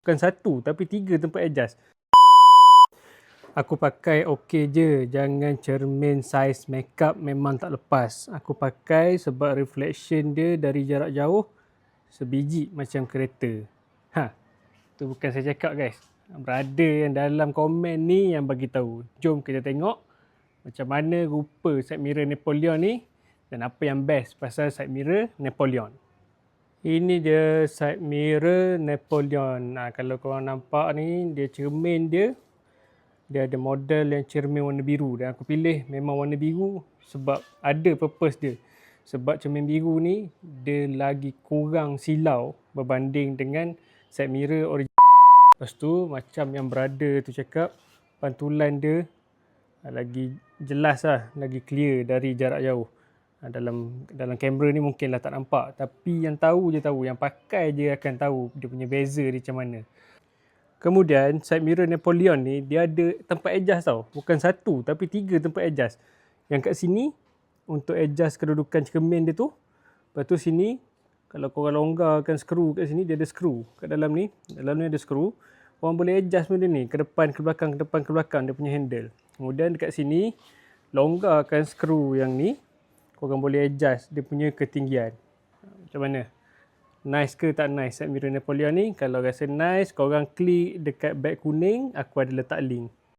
Bukan satu tapi 3 tempat adjust. Aku pakai okey je, jangan cermin saiz makeup memang tak lepas. Aku pakai sebab reflection dia dari jarak jauh sebiji macam kereta. Tu bukan saya cakap guys. Brother yang dalam komen ni yang bagi tahu. Jom kita tengok macam mana rupa side mirror Napoleon ni dan apa yang best pasal side mirror Napoleon. Ini dia side mirror Napoleon. Kalau korang nampak ni, dia cermin dia ada model yang cermin warna biru dan aku pilih memang warna biru sebab ada purpose dia. Sebab cermin biru ni dia lagi kurang silau berbanding dengan side mirror original. Lepas tu macam yang brother tu cakap, pantulan dia lagi jelas lah, lagi clear dari jarak jauh. Dalam kamera ni mungkinlah tak nampak, tapi yang tahu je tahu, yang pakai je akan tahu dia punya beza dia macam mana. Kemudian side mirror Napoleon ni dia ada tempat adjust tau. Bukan satu tapi 3 tempat adjust. Yang kat sini untuk adjust kedudukan cermin dia tu. Lepas tu sini kalau korang longgarkan skru kat sini, dia ada skru kat dalam ni. Dalam ni ada skru. Korang boleh adjust benda ni ke depan ke belakang, ke depan ke belakang dia punya handle. Kemudian dekat sini longgarkan skru yang ni, korang boleh adjust dia punya ketinggian. Macam mana? Nice ke tak nice side mirror Napoleon ni? Kalau rasa nice, korang klik dekat beg kuning, aku ada letak link.